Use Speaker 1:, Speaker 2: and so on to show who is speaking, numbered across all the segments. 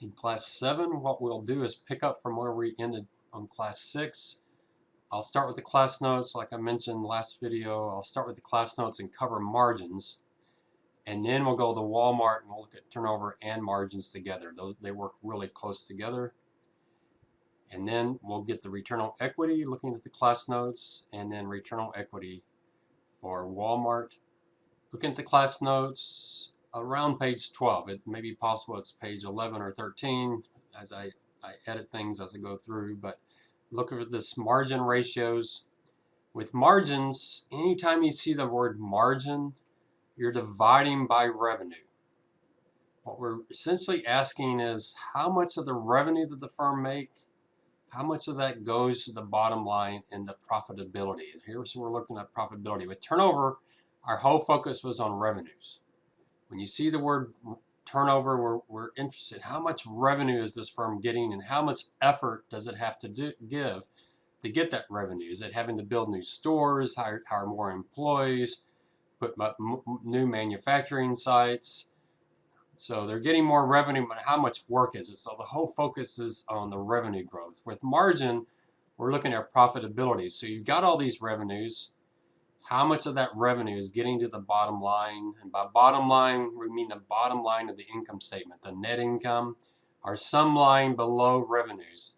Speaker 1: In Class 7, what we'll do is pick up from where we ended on Class 6. I'll start with the class notes, like I mentioned last video. I'll start with the class notes and cover margins. And then we'll go to Wal-Mart and we'll look at turnover and margins together. They work really close together. And then we'll get the return on equity, looking at the class notes, and then return on equity for Wal-Mart. Looking at the class notes around page 12. It may be possible it's page 11 or 13 as I edit things as I go through, but look at this margin ratios. With margins, anytime you see the word margin, you're dividing by revenue. What we're essentially asking is how much of the revenue that the firm make, how much of that goes to the bottom line and the profitability. And here's where we're looking at profitability. With turnover, our whole focus was on revenues. When you see the word turnover, we're interested. How much revenue is this firm getting and how much effort does it have to give to get that revenue? Is it having to build new stores, hire more employees, put up new manufacturing sites? So they're getting more revenue, but how much work is it? So the whole focus is on the revenue growth. With margin, we're looking at profitability. So you've got all these revenues. How much of that revenue is getting to the bottom line? And by bottom line, we mean the bottom line of the income statement, the net income, or some line below revenues.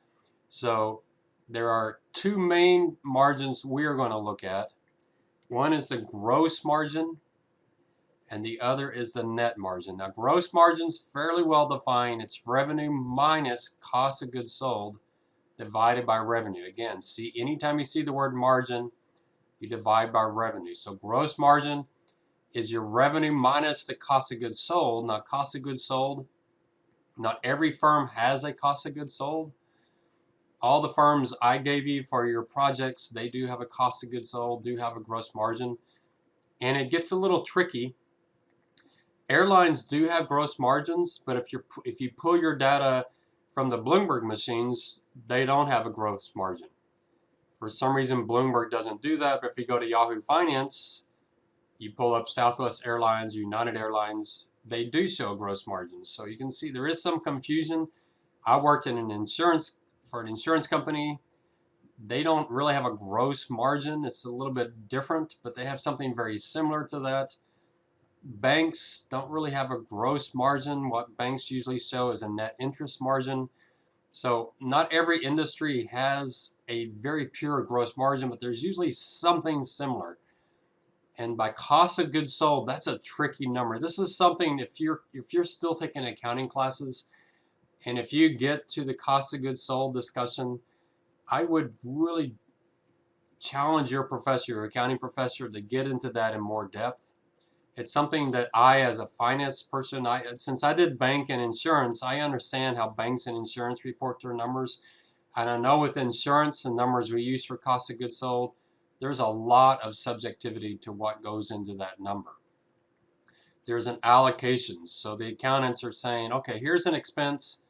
Speaker 1: So there are two main margins we are going to look at. One is the gross margin, and the other is the net margin. Now, gross margin is fairly well defined. It's revenue minus cost of goods sold divided by revenue. Again, see, anytime you see the word margin, you divide by revenue. So gross margin is your revenue minus the cost of goods sold. Now, cost of goods sold, not every firm has a cost of goods sold. All the firms I gave you for your projects, they do have a cost of goods sold, do have a gross margin. And it gets a little tricky. Airlines do have gross margins, but if you pull your data from the Bloomberg machines, they don't have a gross margin. For some reason, Bloomberg doesn't do that, but if you go to Yahoo Finance, you pull up Southwest Airlines, United Airlines, they do show gross margins. So you can see there is some confusion. I worked in for an insurance company. They don't really have a gross margin. It's a little bit different, but they have something very similar to that. Banks don't really have a gross margin. What banks usually show is a net interest margin. So not every industry has a very pure gross margin, but there's usually something similar. And by cost of goods sold, that's a tricky number. This is something, if you're still taking accounting classes, and if you get to the cost of goods sold discussion, I would really challenge your professor, your accounting professor, to get into that in more depth. It's something that I, as a finance person, since I did bank and insurance, I understand how banks and insurance report their numbers. And I know with insurance, the numbers we use for cost of goods sold, there's a lot of subjectivity to what goes into that number. There's an allocation. So the accountants are saying, okay, here's an expense.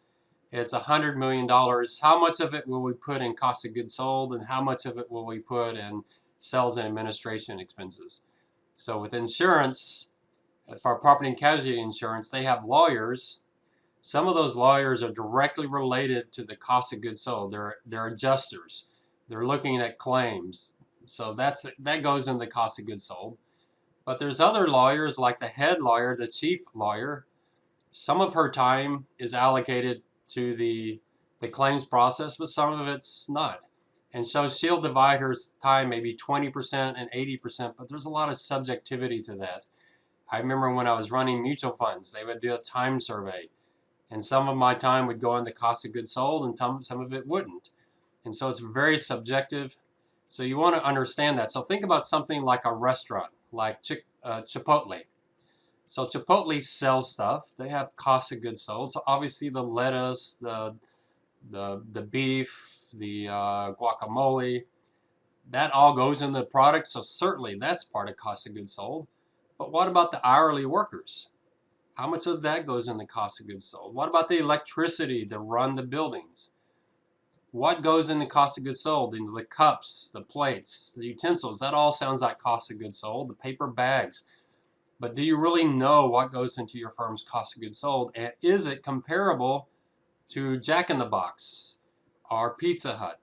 Speaker 1: It's $100 million. How much of it will we put in cost of goods sold, and how much of it will we put in sales and administration expenses? So with insurance, for property and casualty insurance, they have lawyers. Some of those lawyers are directly related to the cost of goods sold. They're adjusters. They're looking at claims. So that goes in the cost of goods sold. But there's other lawyers, like the head lawyer, the chief lawyer. Some of her time is allocated to the claims process, but some of it's not. And so she'll divide her time maybe 20% and 80%, but there's a lot of subjectivity to that. I remember when I was running mutual funds, they would do a time survey, and some of my time would go into cost of goods sold and some of it wouldn't. And so it's very subjective. So you want to understand that. So think about something like a restaurant, like Chipotle. So Chipotle sells stuff. They have cost of goods sold. So obviously the lettuce, the beef, the guacamole, that all goes in the product. So certainly that's part of cost of goods sold. But what about the hourly workers? How much of that goes in the cost of goods sold? What about the electricity to run the buildings? What goes in the cost of goods sold? Into the cups, the plates, the utensils, that all sounds like cost of goods sold. The paper bags. But do you really know what goes into your firm's cost of goods sold? And is it comparable to Jack in the Box or Pizza Hut?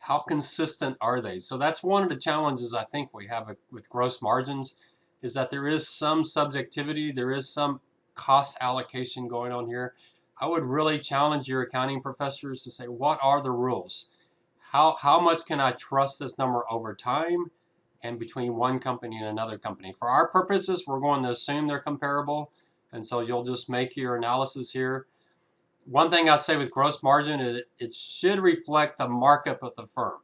Speaker 1: How consistent are they? So that's one of the challenges I think we have with gross margins, is that there is some subjectivity, there is some cost allocation going on here. I would really challenge your accounting professors to say, what are the rules? How much can I trust this number over time and between one company and another company? For our purposes, we're going to assume they're comparable, and so you'll just make your analysis here. One thing I say with gross margin is it should reflect the markup of the firm.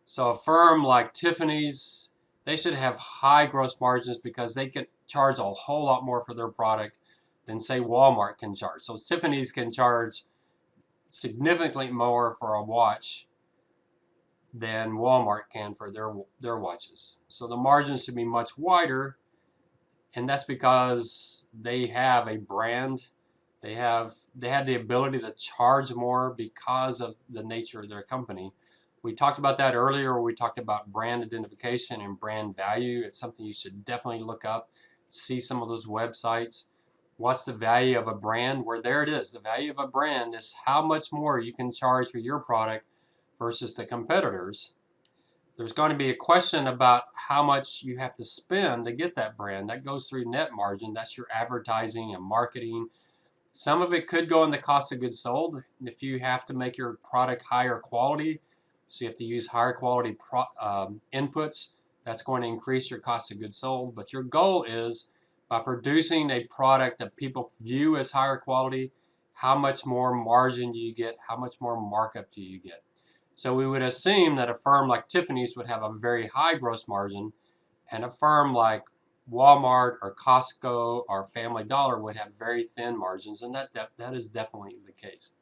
Speaker 1: So a firm like Tiffany's, they should have high gross margins because they can charge a whole lot more for their product than, say, Walmart can charge. So Tiffany's can charge significantly more for a watch than Walmart can for their watches. So the margins should be much wider, and that's because they have a brand. They have the ability to charge more because of the nature of their company. We talked about that earlier. We talked about brand identification and brand value. It's something you should definitely look up, see some of those websites. What's the value of a brand? Where there it is. The value of a brand is how much more you can charge for your product versus the competitors. There's going to be a question about how much you have to spend to get that brand. That goes through net margin. That's your advertising and marketing. Some of it could go in the cost of goods sold. If you have to make your product higher quality, so you have to use higher quality inputs, that's going to increase your cost of goods sold. But your goal is, by producing a product that people view as higher quality, how much more margin do you get? How much more markup do you get? So we would assume that a firm like Tiffany's would have a very high gross margin, and a firm like Walmart or Costco or Family Dollar would have very thin margins, and that is definitely the case.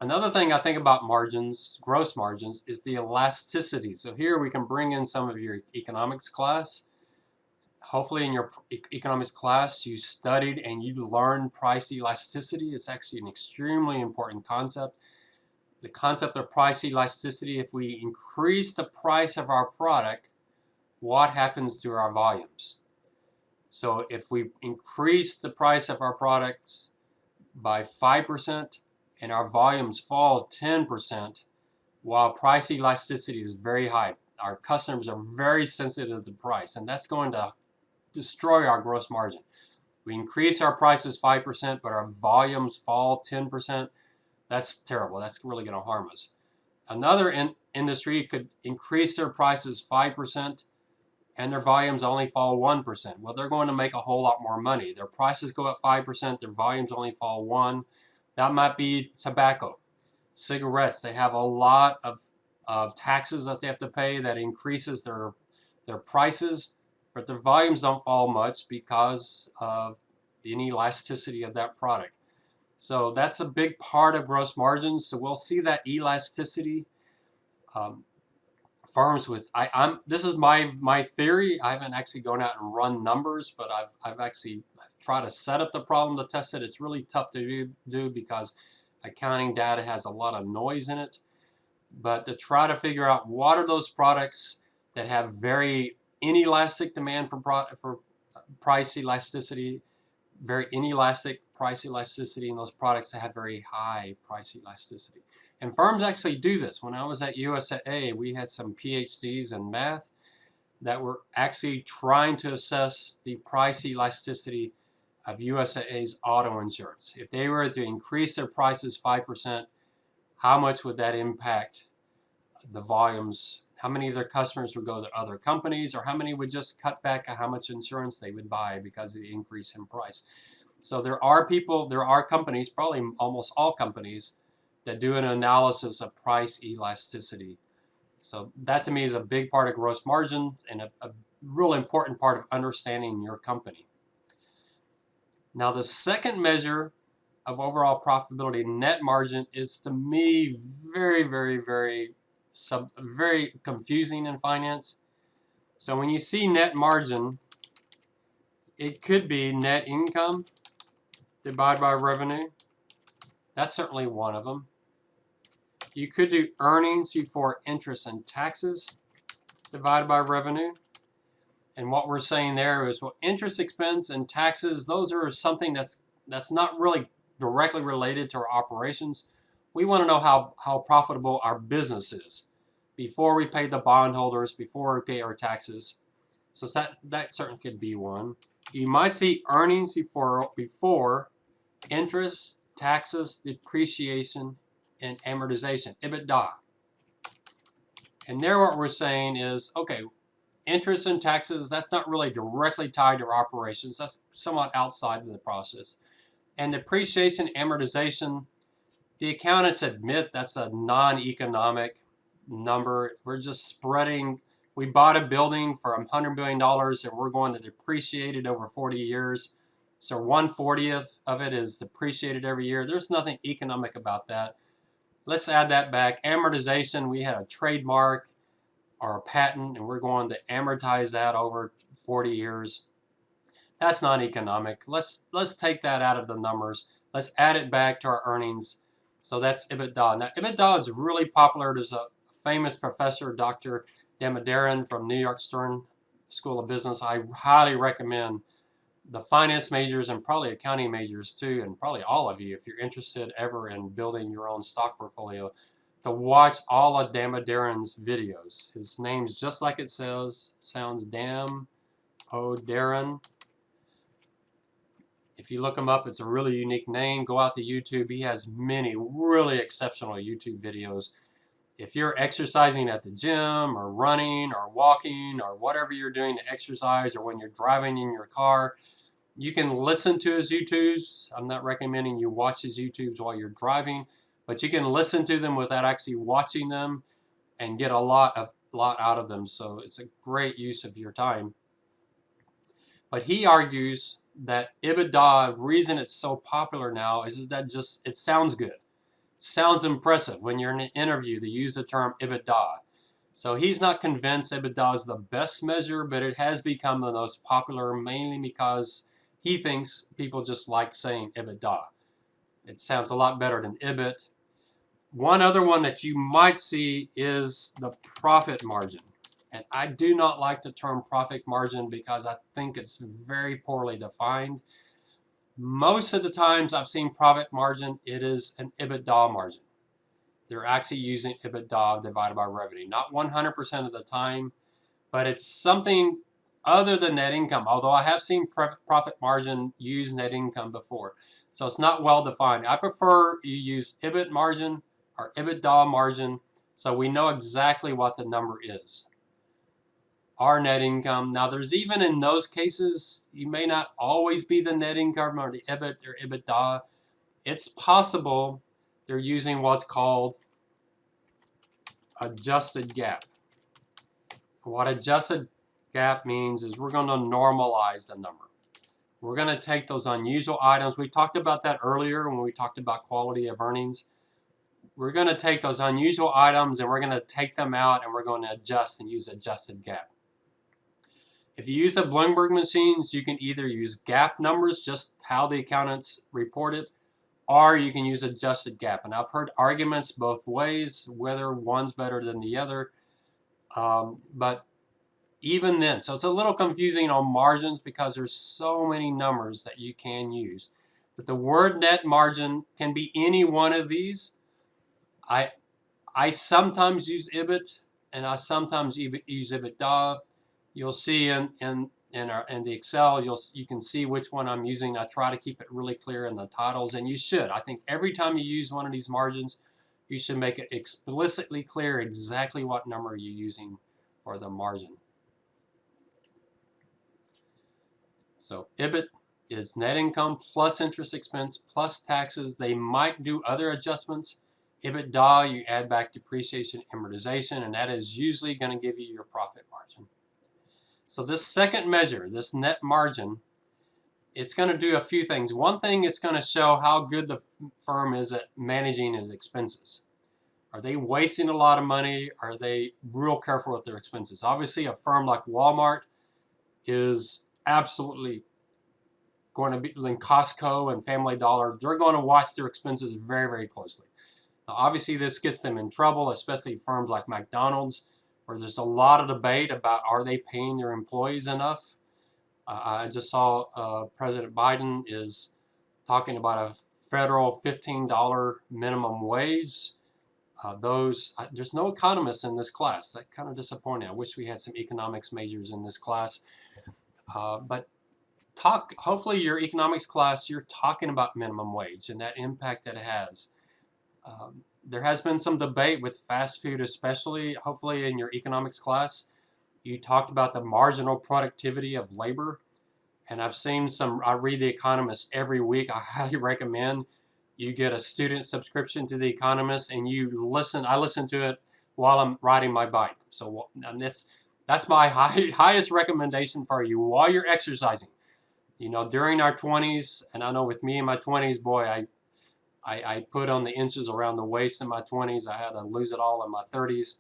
Speaker 1: Another thing I think about margins, gross margins, is the elasticity. So here we can bring in some of your economics class. Hopefully in your economics class you studied and you learned price elasticity. It's actually an extremely important concept. The concept of price elasticity: if we increase the price of our product, what happens to our volumes? So if we increase the price of our products by 5% and our volumes fall 10%, while price elasticity is very high, our customers are very sensitive to price, and that's going to destroy our gross margin. We increase our prices 5%, but our volumes fall 10%. That's terrible. That's really going to harm us. Another industry could increase their prices 5% and their volumes only fall 1%. Well, they're going to make a whole lot more money. Their prices go up 5%, their volumes only fall 1%. That might be tobacco, cigarettes. They have a lot of taxes that they have to pay that increases their prices, but their volumes don't fall much because of the inelasticity of that product. So that's a big part of gross margins. So we'll see that elasticity. Firms with, this is my theory. I haven't actually gone out and run numbers, but I've actually tried to set up the problem to test it. It's really tough to do because accounting data has a lot of noise in it. But to try to figure out what are those products that have very inelastic demand for price elasticity, very inelastic price elasticity, and those products that have very high price elasticity. And firms actually do this. When I was at UTSA, we had some PhDs in math that were actually trying to assess the price elasticity of UTSA's auto insurance. If they were to increase their prices 5%, how much would that impact the volumes? How many of their customers would go to other companies, or how many would just cut back on how much insurance they would buy because of the increase in price? So there are companies, probably almost all companies, that do an analysis of price elasticity. So that to me is a big part of gross margins and a real important part of understanding your company. Now the second measure of overall profitability, net margin, is to me very, very, very confusing in finance. So when you see net margin, it could be net income divided by revenue. That's certainly one of them. You could do earnings before interest and taxes divided by revenue. And what we're saying there is, well, interest expense and taxes, those are something that's that's not really directly related to our operations. We want to know how profitable our business is before we pay the bondholders, before we pay our taxes. So that certainly could be one. You might see earnings before interest, taxes, depreciation, and amortization, EBITDA. And there what we're saying is, okay, interest and taxes, that's not really directly tied to our operations. That's somewhat outside of the process. And depreciation, amortization, the accountants admit that's a non-economic number. We're just spreading. We bought a building for $100 million and we're going to depreciate it over 40 years. So 1/40th of it is depreciated every year. There's nothing economic about that. Let's add that back. Amortization, we had a trademark or a patent and we're going to amortize that over 40 years. That's not economic. Let's take that out of the numbers. Let's add it back to our earnings. So that's EBITDA. Now, EBITDA is really popular. There's a famous professor, Dr. Damodaran from New York Stern School of Business. I highly recommend the finance majors and probably accounting majors too, and probably all of you, if you're interested ever in building your own stock portfolio, to watch all of Damodaran's videos. His name's just like it sounds, Damodaran. If you look him up, it's a really unique name. Go out to YouTube. He has many really exceptional YouTube videos. If you're exercising at the gym or running or walking or whatever you're doing to exercise, or when you're driving in your car, you can listen to his YouTubes. I'm not recommending you watch his YouTubes while you're driving, but you can listen to them without actually watching them and get a lot out of them. So it's a great use of your time. But he argues that EBITDA, the reason it's so popular now is that just it sounds good. Sounds impressive when you're in an interview. They use the term EBITDA. So he's not convinced EBITDA is the best measure, but it has become the most popular mainly because he thinks people just like saying EBITDA. It sounds a lot better than EBIT. One other one that you might see is the profit margin. And I do not like the term profit margin because I think it's very poorly defined. Most of the times I've seen profit margin, it is an EBITDA margin. They're actually using EBITDA divided by revenue. Not 100% of the time, but it's something other than net income. Although I have seen profit margin use net income before. So it's not well defined. I prefer you use EBIT margin or EBITDA margin so we know exactly what the number is. Our net income. Now there's even in those cases, you may not always be the net income or the EBIT or EBITDA. It's possible they're using what's called adjusted GAAP. What adjusted GAAP means is we're going to normalize the number. We're going to take those unusual items. We talked about that earlier when we talked about quality of earnings. We're going to take those unusual items and we're going to take them out and we're going to adjust and use adjusted GAAP. If you use the Bloomberg machines, you can either use GAAP numbers, just how the accountants report it, or you can use adjusted GAAP. And I've heard arguments both ways, whether one's better than the other. But even then, so it's a little confusing on margins because there's so many numbers that you can use. But the word net margin can be any one of these. I sometimes use EBIT and I sometimes use EBITDA. You'll see in the Excel, you can see which one I'm using. I try to keep it really clear in the titles, and you should. I think every time you use one of these margins, you should make it explicitly clear exactly what number you're using for the margin. So EBIT is net income plus interest expense plus taxes. They might do other adjustments. EBITDA, you add back depreciation, amortization, and that is usually going to give you your profit margin. So this second measure, this net margin, it's going to do a few things. One thing, it's going to show how good the firm is at managing its expenses. Are they wasting a lot of money? Are they real careful with their expenses? Obviously, a firm like Wal-Mart is absolutely going to be, in Costco and Family Dollar, they're going to watch their expenses very, very closely. Now, obviously, this gets them in trouble, especially firms like McDonald's, where there's a lot of debate about are they paying their employees enough. I just saw President Biden is talking about a federal $15 minimum wage. There's no economists in this class. That kind of disappointing. I wish we had some economics majors in this class. But hopefully your economics class, you're talking about minimum wage and that impact that it has. There has been some debate with fast food, especially. Hopefully in your economics class, you talked about the marginal productivity of labor. And I read The Economist every week. I highly recommend you get a student subscription to The Economist and I listen to it while I'm riding my bike. So that's my highest recommendation for you while you're exercising. During our 20s, and I know with me in my 20s, boy, I put on the inches around the waist in my 20s. I had to lose it all in my 30s.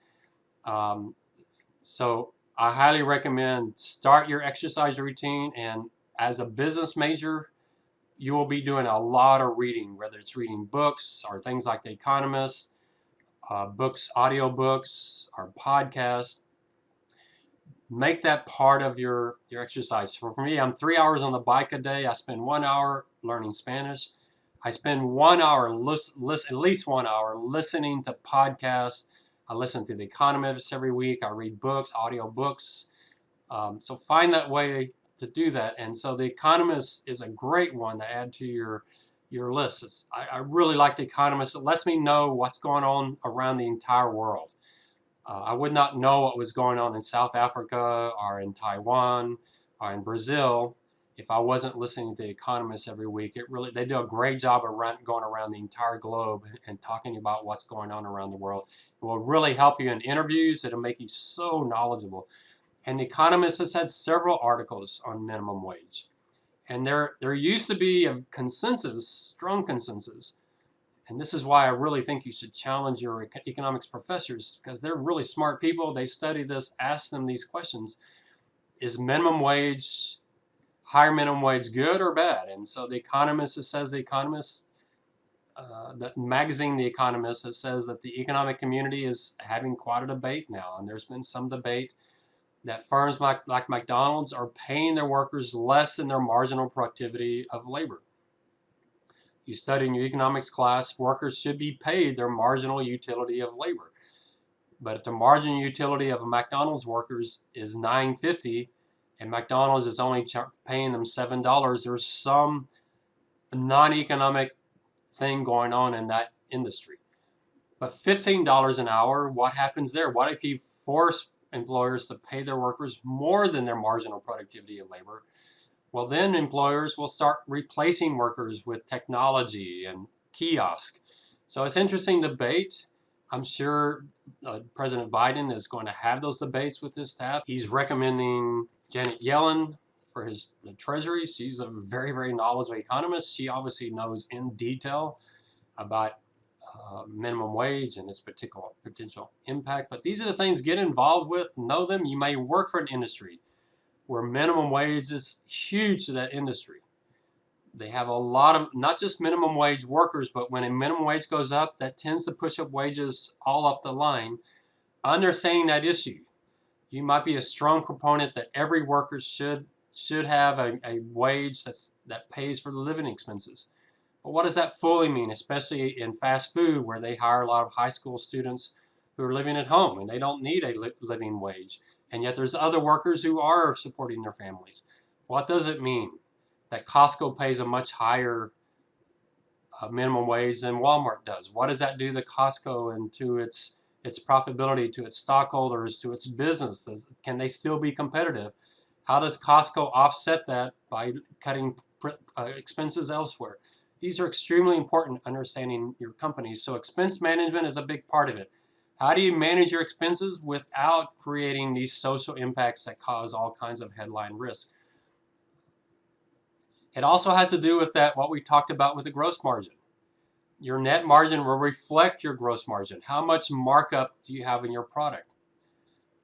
Speaker 1: So I highly recommend start your exercise routine, and as a business major, you will be doing a lot of reading, whether it's reading books or things like The Economist, books, audio books, or podcasts. Make that part of your exercise. For me, I'm 3 hours on the bike a day. I spend 1 hour learning Spanish. I spend 1 hour, at least 1 hour, listening to podcasts. I listen to The Economist every week. I read books, audio books. So find that way to do that. And so The Economist is a great one to add to your list. I really like The Economist. It lets me know what's going on around the entire world. I would not know what was going on in South Africa or in Taiwan or in Brazil if I wasn't listening to The Economist every week. They do a great job of going around the entire globe and talking about what's going on around the world. It will really help you in interviews. It'll make you so knowledgeable. And The Economist has had several articles on minimum wage. And there used to be a consensus, strong consensus. And this is why I really think you should challenge your economics professors, because they're really smart people. They study this, ask them these questions. Is higher minimum wage good or bad? And so The Economist, the magazine The Economist, it says that the economic community is having quite a debate now. And there's been some debate that firms like McDonald's are paying their workers less than their marginal productivity of labor. You study in your economics class, workers should be paid their marginal utility of labor. But if the marginal utility of a McDonald's workers is $9.50 and McDonald's is only paying them $7, there's some non-economic thing going on in that industry. But $15 an hour, what happens there? What if you force employers to pay their workers more than their marginal productivity of labor? Well, then employers will start replacing workers with technology and kiosk. So it's interesting debate. I'm sure President Biden is going to have those debates with his staff. He's recommending Janet Yellen for his Treasury. She's a very, very knowledgeable economist. She obviously knows in detail about minimum wage and its potential impact. But these are the things get involved with, know them. You may work for an industry where minimum wage is huge to that industry. They have a lot of, not just minimum wage workers, but when a minimum wage goes up, that tends to push up wages all up the line. Understanding that issue, you might be a strong proponent that every worker should have a wage that pays for the living expenses. But what does that fully mean, especially in fast food where they hire a lot of high school students who are living at home and they don't need a living wage? And yet there's other workers who are supporting their families. What does it mean that Costco pays a much higher minimum wage than Wal-Mart does? What does that do to Costco and to its profitability, to its stockholders, to its business? Can they still be competitive? How does Costco offset that by cutting expenses elsewhere? These are extremely important understanding your company. So expense management is a big part of it. How do you manage your expenses without creating these social impacts that cause all kinds of headline risk? It also has to do with what we talked about with the gross margin. Your net margin will reflect your gross margin. How much markup do you have in your product?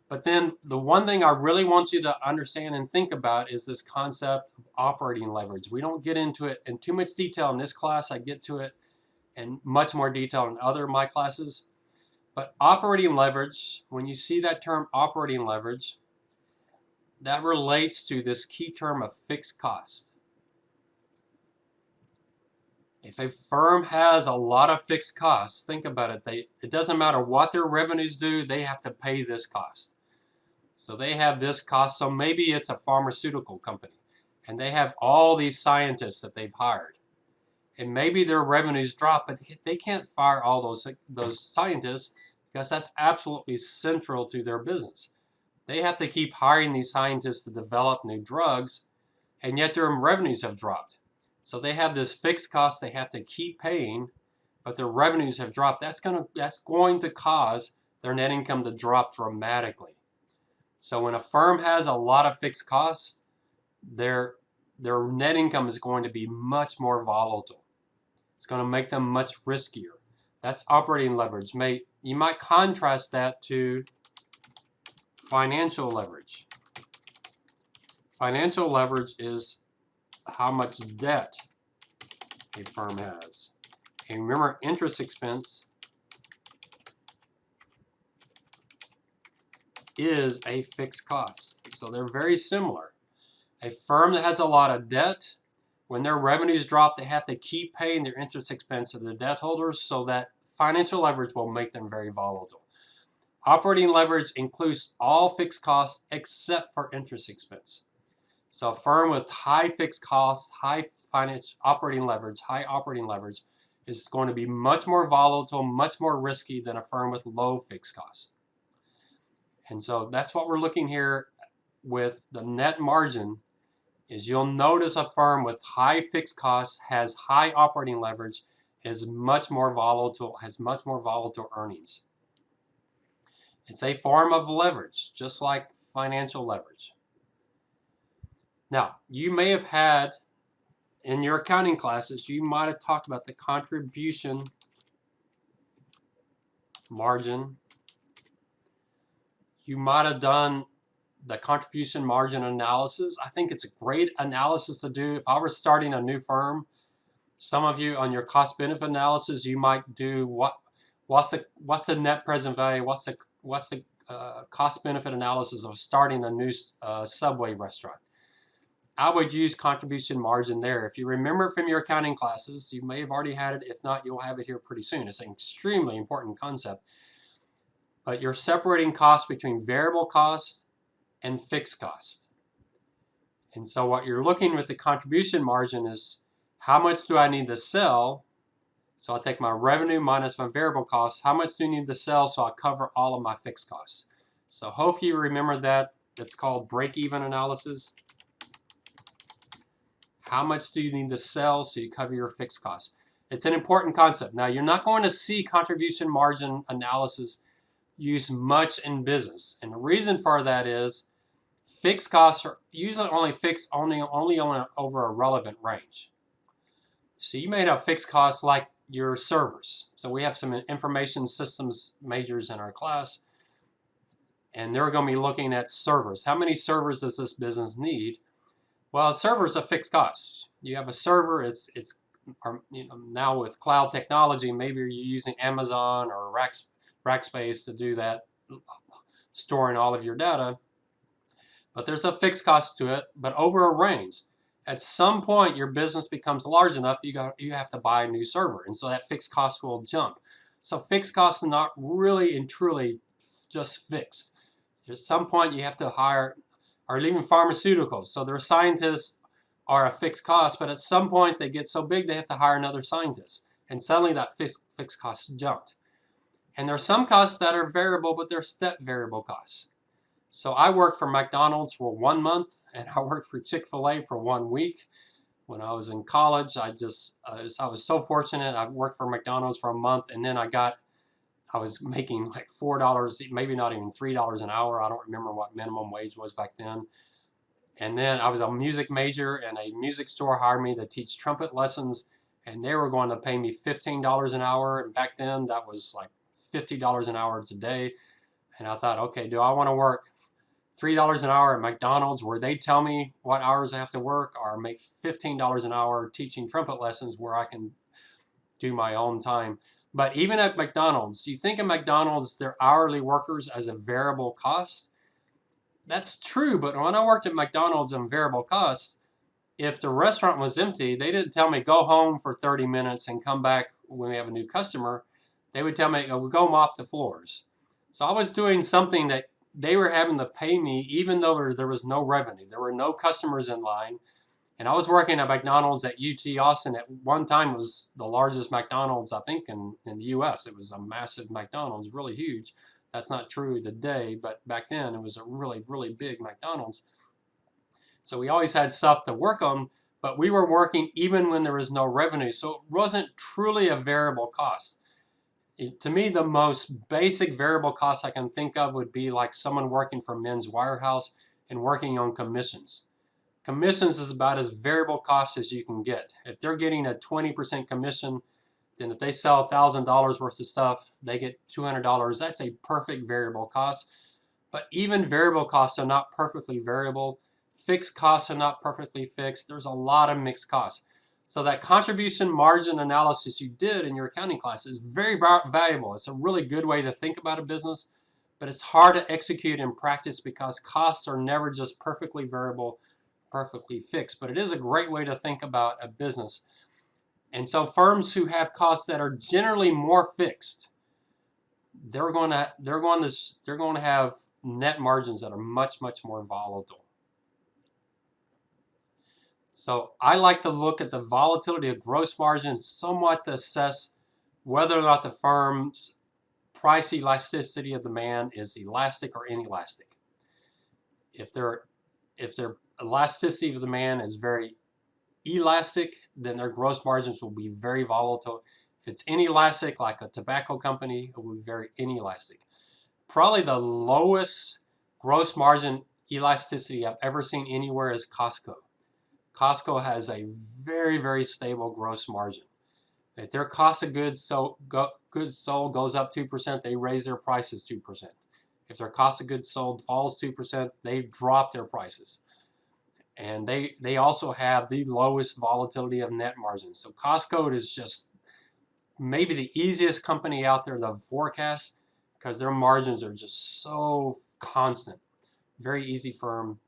Speaker 1: But then the one thing I really want you to understand and think about is this concept of operating leverage. We don't get into it in too much detail in this class. I get to it in much more detail in other of my classes. But operating leverage, when you see that term operating leverage, that relates to this key term of fixed cost. If a firm has a lot of fixed costs, think about it. It doesn't matter what their revenues do, they have to pay this cost. So they have this cost. So maybe it's a pharmaceutical company and they have all these scientists that they've hired. And maybe their revenues drop, but they can't fire all those scientists because that's absolutely central to their business. They have to keep hiring these scientists to develop new drugs, and yet their revenues have dropped. So they have this fixed cost they have to keep paying, but their revenues have dropped. That's going to cause their net income to drop dramatically. So when a firm has a lot of fixed costs, their net income is going to be much more volatile. It's going to make them much riskier. That's operating leverage. You might contrast that to financial leverage. Financial leverage is how much debt a firm has. And remember, interest expense is a fixed cost. So they're very similar. A firm that has a lot of debt, when their revenues drop, they have to keep paying their interest expense to their debt holders, so that financial leverage will make them very volatile. Operating leverage includes all fixed costs except for interest expense. So a firm with high fixed costs, high operating leverage is going to be much more volatile, much more risky than a firm with low fixed costs. And so that's what we're looking here with the net margin. Is you'll notice a firm with high fixed costs has high operating leverage, is much more volatile, has much more volatile earnings. It's a form of leverage, just like financial leverage. Now, you may have had in your accounting classes, you might have talked about the contribution margin. You might have done the contribution margin analysis. I think it's a great analysis to do. If I were starting a new firm, some of you on your cost benefit analysis, you might do what's the net present value, what's the cost benefit analysis of starting a new Subway restaurant. I would use contribution margin there. If you remember from your accounting classes, you may have already had it. If not, you'll have it here pretty soon. It's an extremely important concept. But you're separating costs between variable costs and fixed costs. And so what you're looking with the contribution margin is, how much do I need to sell? So I'll take my revenue minus my variable costs. How much do you need to sell so I'll cover all of my fixed costs? So hopefully you remember that. That's called break-even analysis. How much do you need to sell so you cover your fixed costs? It's an important concept. Now, you're not going to see contribution margin analysis used much in business. And the reason for that is fixed costs are usually only fixed only over a relevant range. So you may have fixed costs like your servers. So we have some information systems majors in our class, and they're going to be looking at servers. How many servers does this business need? Well, a server is a fixed cost. You have a server, now with cloud technology, maybe you're using Amazon or Rackspace to do that, storing all of your data. But there's a fixed cost to it, but over a range. At some point, your business becomes large enough, you have to buy a new server, and so that fixed cost will jump. So fixed costs are not really and truly just fixed. At some point, you have to hire, or even pharmaceuticals. So their scientists are a fixed cost, but at some point they get so big they have to hire another scientist, and suddenly that fixed cost jumped. And there are some costs that are variable, but they're step variable costs. So I worked for McDonald's for 1 month, and I worked for Chick-fil-A for 1 week. When I was in college, I was so fortunate. I worked for McDonald's for a month, and then I was making like $4, maybe not even $3 an hour. I don't remember what minimum wage was back then. And then I was a music major, and a music store hired me to teach trumpet lessons, and they were going to pay me $15 an hour. And back then, that was like $50 an hour today. And I thought, okay, do I want to work $3 an hour at McDonald's where they tell me what hours I have to work, or make $15 an hour teaching trumpet lessons where I can do my own time? But even at McDonald's, you think of McDonald's, their hourly workers as a variable cost. That's true, but when I worked at McDonald's on variable costs, if the restaurant was empty, they didn't tell me go home for 30 minutes and come back when we have a new customer. They would tell me, oh, we'll go off the floors. So I was doing something that they were having to pay me even though there was no revenue. There were no customers in line. And I was working at McDonald's at UT Austin. At one time, it was the largest McDonald's, I think, in the US. It was a massive McDonald's, really huge. That's not true today, but back then it was a really, really big McDonald's. So we always had stuff to work on, but we were working even when there was no revenue. So it wasn't truly a variable cost. To me, the most basic variable cost I can think of would be like someone working for Men's Warehouse and working on commissions. Commissions is about as variable cost as you can get. If they're getting a 20% commission, then if they sell $1,000 worth of stuff, they get $200. That's a perfect variable cost. But even variable costs are not perfectly variable. Fixed costs are not perfectly fixed. There's a lot of mixed costs. So that contribution margin analysis you did in your accounting class is very valuable. It's a really good way to think about a business, but it's hard to execute in practice because costs are never just perfectly variable, perfectly fixed. But it is a great way to think about a business. And so firms who have costs that are generally more fixed, they're going to have net margins that are much more volatile. So I like to look at the volatility of gross margin somewhat to assess whether or not the firm's price elasticity of demand is elastic or inelastic. If their elasticity of demand is very elastic, then their gross margins will be very volatile. If it's inelastic, like a tobacco company, it will be very inelastic. Probably the lowest gross margin elasticity I've ever seen anywhere is Costco. Costco has a very stable gross margin. If their cost of goods sold goes up 2%, they raise their prices 2%. If their cost of goods sold falls 2%, they drop their prices. And they also have the lowest volatility of net margins. So Costco is just maybe the easiest company out there to forecast because their margins are just so constant. Very easy firm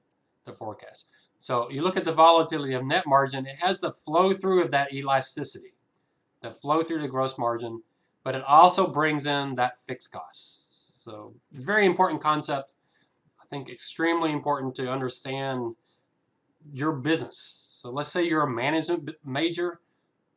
Speaker 1: to forecast. So you look at the volatility of net margin, it has the flow through of that elasticity, the flow through the gross margin, but it also brings in that fixed cost. So very important concept. I think extremely important to understand your business. So let's say you're a management major,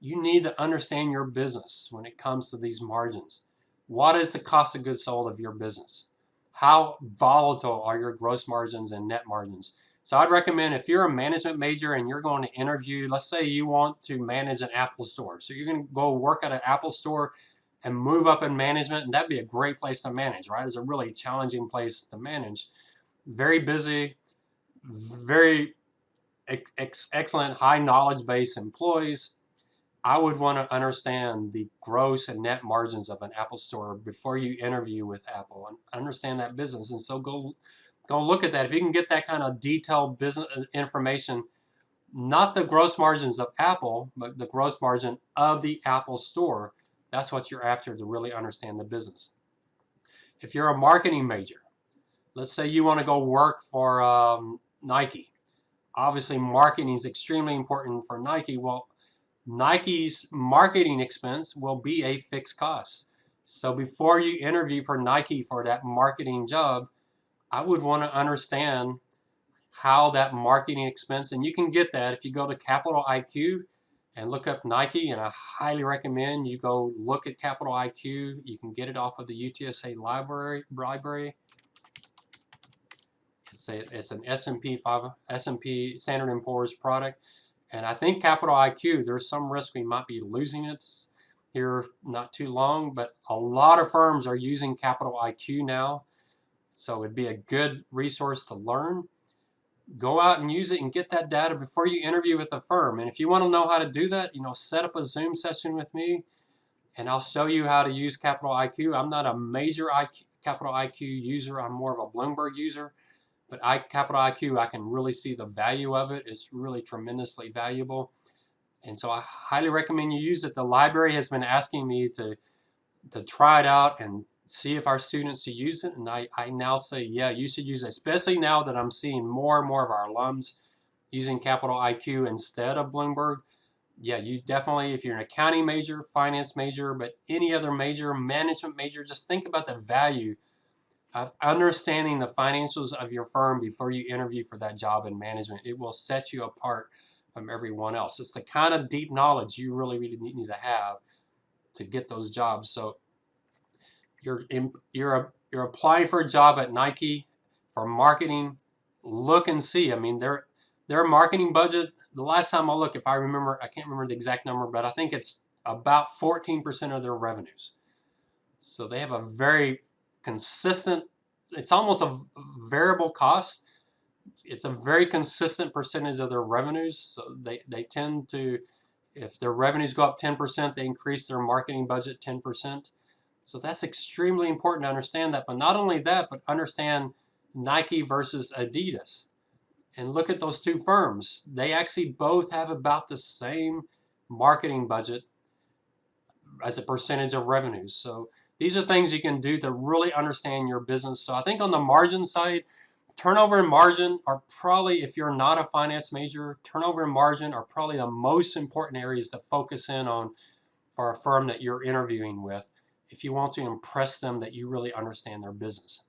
Speaker 1: you need to understand your business when it comes to these margins. What is the cost of goods sold of your business? How volatile are your gross margins and net margins? So I'd recommend if you're a management major and you're going to interview, let's say you want to manage an Apple store. So you're going to go work at an Apple store and move up in management, and that'd be a great place to manage, right? It's a really challenging place to manage. Very busy, very excellent high knowledge base employees. I would want to understand the gross and net margins of an Apple store before you interview with Apple and understand that business. And so go look at that. If you can get that kind of detailed business information, not the gross margins of Apple, but the gross margin of the Apple store, that's what you're after to really understand the business. If you're a marketing major, let's say you want to go work for Nike. Obviously, marketing is extremely important for Nike. Well, Nike's marketing expense will be a fixed cost. So before you interview for Nike for that marketing job, I would want to understand how that marketing expense, and you can get that if you go to Capital IQ and look up Nike, and I highly recommend you go look at Capital IQ. You can get it off of the UTSA library. It's an S&P Standard & Poor's product. And I think Capital IQ, there's some risk we might be losing it here not too long, but a lot of firms are using Capital IQ now. So it'd be a good resource to learn. Go out and use it and get that data before you interview with a firm. And if you want to know how to do that, set up a Zoom session with me and I'll show you how to use Capital IQ. I'm not a major Capital IQ user. I'm more of a Bloomberg user. But Capital IQ, I can really see the value of it. It's really tremendously valuable. And so I highly recommend you use it. The library has been asking me to try it out and see if our students should use it. And I now say, yeah, you should use it, especially now that I'm seeing more and more of our alums using capital IQ instead of Bloomberg, yeah, you definitely, if you're an accounting major, finance major, but any other major, management major, just think about the value of understanding the financials of your firm before you interview for that job in management. It will set you apart from everyone else. It's the kind of deep knowledge you really need to have to get those jobs. So you're applying for a job at Nike for marketing. Look and see. I mean, their marketing budget, the last time I looked, if I remember, I can't remember the exact number, but I think it's about 14% of their revenues. So they have a very consistent, it's almost a variable cost. It's a very consistent percentage of their revenues. So they tend to, if their revenues go up 10%, they increase their marketing budget 10%. So that's extremely important to understand that. But not only that, but understand Nike versus Adidas. And look at those two firms. They actually both have about the same marketing budget as a percentage of revenues. So these are things you can do to really understand your business. So I think on the margin side, turnover and margin are probably, if you're not a finance major, turnover and margin are probably the most important areas to focus in on for a firm that you're interviewing with if you want to impress them that you really understand their business.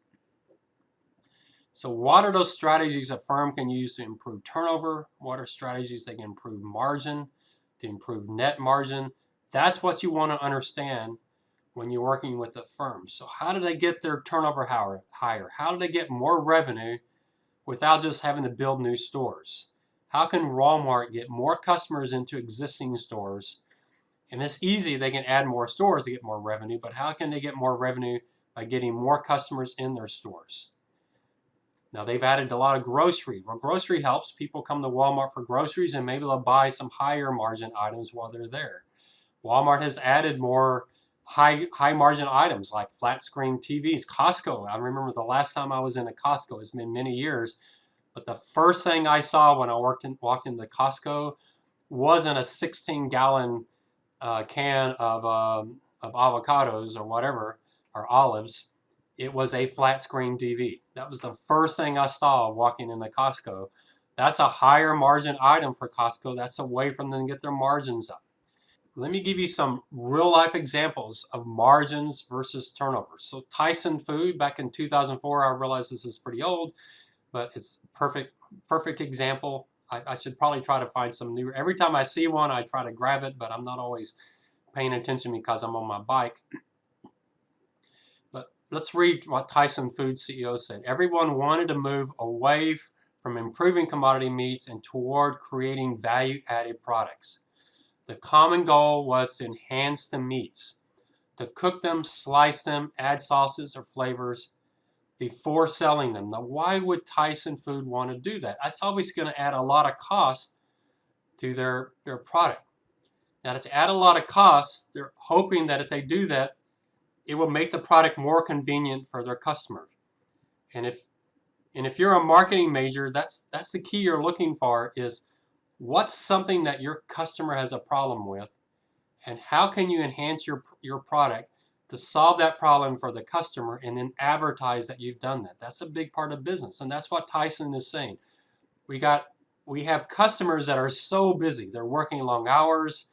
Speaker 1: So what are those strategies a firm can use to improve turnover? What are strategies that can improve margin, to improve net margin? That's what you want to understand when you're working with a firm. So how do they get their turnover higher? How do they get more revenue without just having to build new stores? How can Wal-Mart get more customers into existing stores? And it's easy, they can add more stores to get more revenue, but how can they get more revenue by getting more customers in their stores? Now they've added a lot of grocery. Well, grocery helps. People come to Walmart for groceries and maybe they'll buy some higher margin items while they're there. Walmart has added more high margin items like flat screen TVs. Costco, I remember the last time I was in a Costco, it's been many years, but the first thing I saw when I walked into Costco wasn't a 16-gallon can of avocados or whatever, or olives. It was a flat screen TV. That was the first thing I saw walking into Costco. That's a higher margin item for Costco. That's a way for them to get their margins up. Let me give you some real life examples of margins versus turnover. So Tyson food back in 2004, I realize this is pretty old, but it's perfect example. I should probably try to find some new. Every time I see one, I try to grab it, but I'm not always paying attention because I'm on my bike. But let's read what Tyson Food CEO said. Everyone wanted to move away from improving commodity meats and toward creating value-added products. The common goal was to enhance the meats, to cook them, slice them, add sauces or flavors before selling them. Now, why would Tyson Food want to do that? That's always going to add a lot of cost to their product. Now, if they add a lot of costs, they're hoping that if they do that, it will make the product more convenient for their customer. And if you're a marketing major, that's the key you're looking for is what's something that your customer has a problem with, and how can you enhance your product to solve that problem for the customer and then advertise that you've done that. That's a big part of business, and that's what Tyson is saying. We have customers that are so busy. They're working long hours.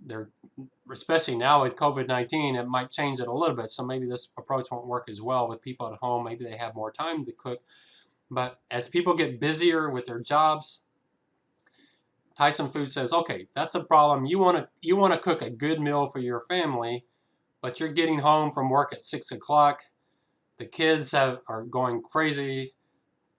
Speaker 1: They're, especially now with COVID-19, it might change it a little bit, so maybe this approach won't work as well with people at home. Maybe they have more time to cook. But as people get busier with their jobs, Tyson Food says, okay, that's a problem. You want to cook a good meal for your family, but you're getting home from work at 6 o'clock. The kids are going crazy.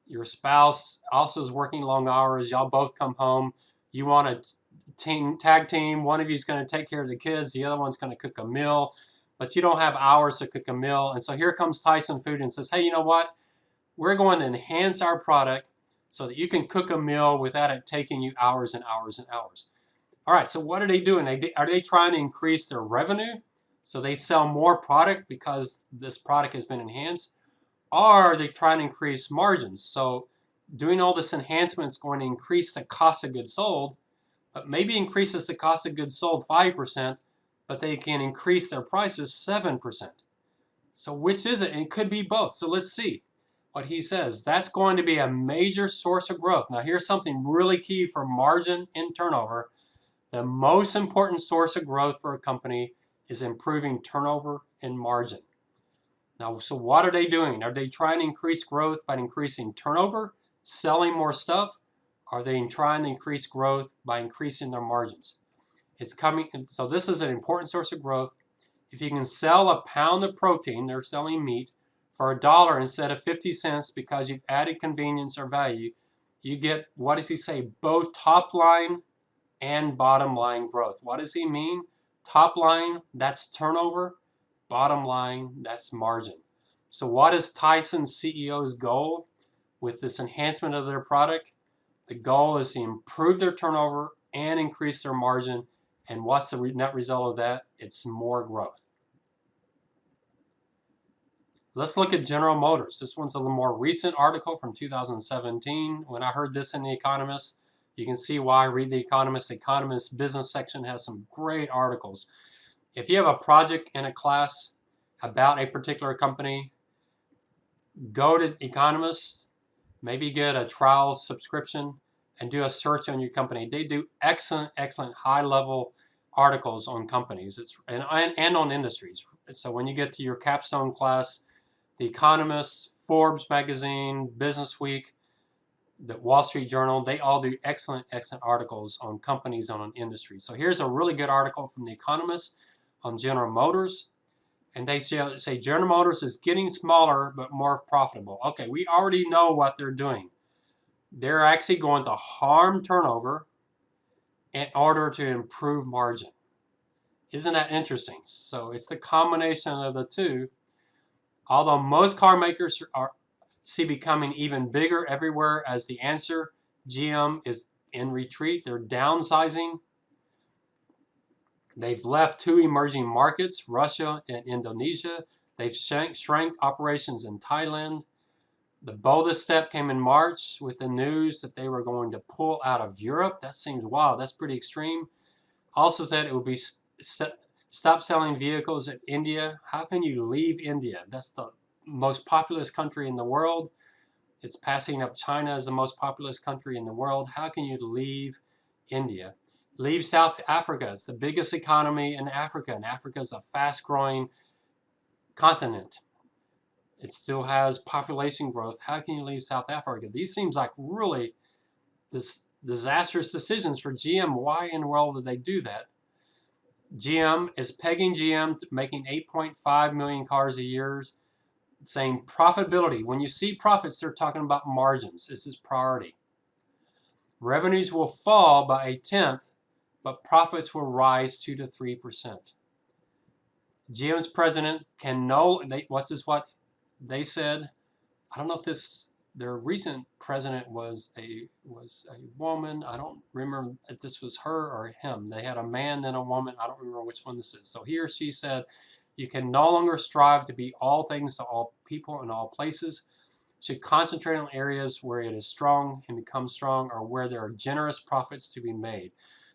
Speaker 1: Your spouse also is working long hours. Y'all both come home. You want to tag team. One of you is going to take care of the kids. The other one's going to cook a meal, but you don't have hours to cook a meal. And so here comes Tyson Food and says, hey, you know what? We're going to enhance our product so that you can cook a meal without it taking you hours and hours and hours. All right, so what are they doing? Are they trying to increase their revenue so they sell more product because this product has been enhanced? Or are they trying to increase margins? So doing all this enhancement is going to increase the cost of goods sold, but maybe increases the cost of goods sold 5%, but they can increase their prices 7%. So which is it? And it could be both. So let's see. what he says. That's going to be a major source of growth. Now here's something really key for margin and turnover. The most important source of growth for a company is improving turnover and margin. Now, so what are they doing? Are they trying to increase growth by increasing turnover, selling more stuff? Are they trying to increase growth by increasing their margins? It's coming, so this is an important source of growth. If you can sell a pound of protein, they're selling meat, for $1 instead of 50 cents because you've added convenience or value, you get, what does he say, both top line and bottom line growth. What does he mean? Top line, that's turnover. Bottom line, that's margin. So what is Tyson's CEO's goal with this enhancement of their product? The goal is to improve their turnover and increase their margin. And what's the net result of that? It's more growth. Let's look at General Motors. This one's a little more recent article from 2017. When I heard this in The Economist, you can see why I read The Economist. The Economist business section has some great articles. If you have a project in a class about a particular company, go to Economist, maybe get a trial subscription and do a search on your company. They do excellent, high-level articles on companies and on industries. So when you get to your capstone class, The Economist, Forbes magazine, Business Week, the Wall Street Journal, they all do excellent articles on companies and on industry. So here's a really good article from The Economist on General Motors. And they say General Motors is getting smaller but more profitable. Okay, we already know what they're doing. They're actually going to harm turnover in order to improve margin. Isn't that interesting? So it's the combination of the two. Although most car makers see becoming even bigger everywhere as the answer, GM is in retreat. They're downsizing. They've left 2 emerging markets, Russia and Indonesia. They've shrank operations in Thailand. The boldest step came in March with the news that they were going to pull out of Europe. That seems wild. That's pretty extreme. Also said it would be stop selling vehicles in India. How can you leave India? That's the most populous country in the world. It's passing up China as the most populous country in the world. How can you leave India? Leave South Africa. It's the biggest economy in Africa, and Africa is a fast-growing continent. It still has population growth. How can you leave South Africa? These seems like really disastrous decisions for GM. Why in the world did they do that? GM is pegging GM to making 8.5 million cars a year, saying profitability. When you see profits, they're talking about margins. This is priority. Revenues will fall by 1/10, but profits will rise 2 to 3%. GM's president can what they said. I don't know if their recent president was a woman. I don't remember if this was her or him. They had a man and a woman. I don't remember which one this is. So he or she said, you can no longer strive to be all things to all people in all places. Should concentrate on areas where it is strong and become strong, or where there are generous profits to be made.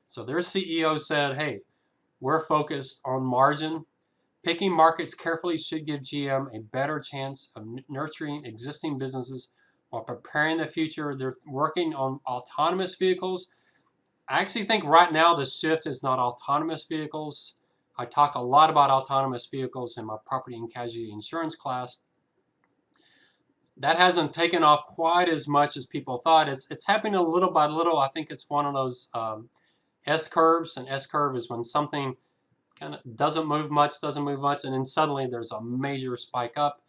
Speaker 1: So their CEO said, hey, we're focused on margin. Picking markets carefully should give GM a better chance of nurturing existing businesses while preparing the future. They're working on autonomous vehicles. I actually think right now the shift is not autonomous vehicles. I talk a lot about autonomous vehicles in my property and casualty insurance class. That hasn't taken off quite as much as people thought. It's happening a little by little. I think it's one of those S-curves. An S-curve is when something kind of doesn't move much, and then suddenly there's a major spike up.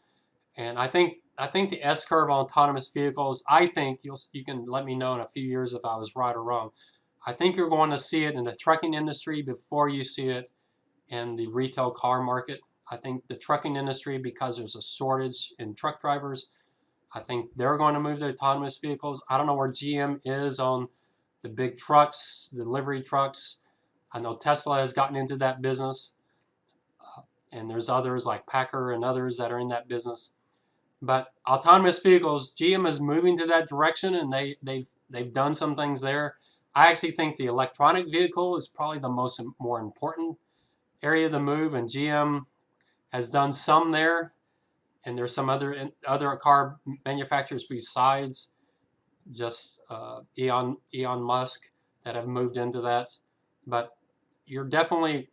Speaker 1: And I think the S-curve on autonomous vehicles, I think you can let me know in a few years if I was right or wrong. I think you're going to see it in the trucking industry before you see it in the retail car market. I think the trucking industry, because there's a shortage in truck drivers, I think they're going to move to autonomous vehicles. I don't know where GM is on the big trucks, delivery trucks. I know Tesla has gotten into that business, and there's others like Packer and others that are in that business. But autonomous vehicles, GM is moving to that direction, and they've done some things there. I actually think the electronic vehicle is probably the more important area to move, and GM has done some there. and there's some other car manufacturers besides just Elon Musk that have moved into that. But you're definitely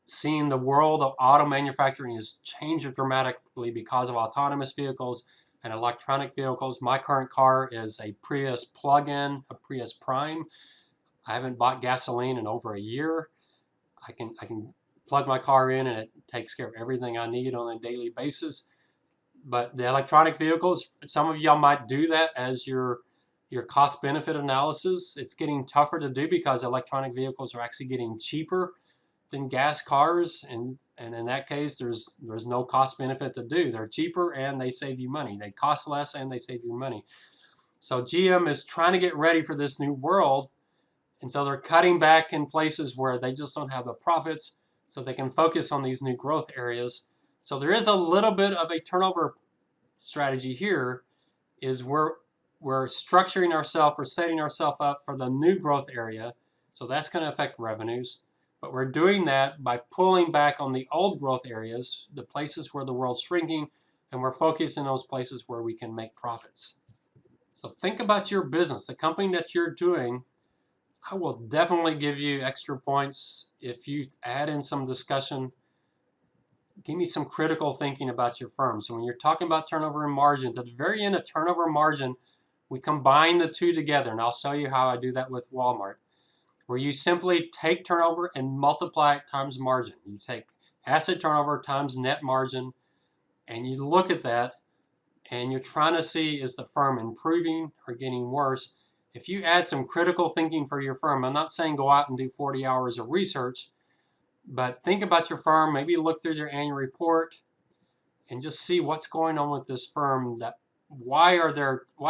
Speaker 1: seeing the world of auto manufacturing has changed dramatically because of autonomous vehicles and electronic vehicles. My current car is a Prius plug-in, a Prius Prime. I haven't bought gasoline in over a year. I can plug my car in and it takes care of everything I need on a daily basis. But the electronic vehicles, some of y'all might do that as your cost benefit analysis. It's getting tougher to do because electronic vehicles are actually getting cheaper than gas cars, and in that case there's no cost benefit to do. They're cheaper and they save you money. They cost less and they save you money. So GM is trying to get ready for this new world, and so they're cutting back in places where they just don't have the profits, so they can focus on these new growth areas. So there is a little bit of a turnover strategy here, is we're structuring ourselves, we're setting ourselves up for the new growth area. So that's going to affect revenues. But we're doing that by pulling back on the old growth areas, the places where the world's shrinking, and we're focusing on those places where we can make profits. So think about your business, the company that you're doing. I will definitely give you extra points if you add in some discussion. Give me some critical thinking about your firm. So when you're talking about turnover and margin, at the very end of turnover and margin, we combine the two together, and I'll show you how I do that with Walmart, where you simply take turnover and multiply it times margin. You take asset turnover times net margin, and you look at that, and you're trying to see, is the firm improving or getting worse? If you add some critical thinking for your firm, I'm not saying go out and do 40 hours of research, but think about your firm, maybe look through their annual report and just see what's going on with this firm. That why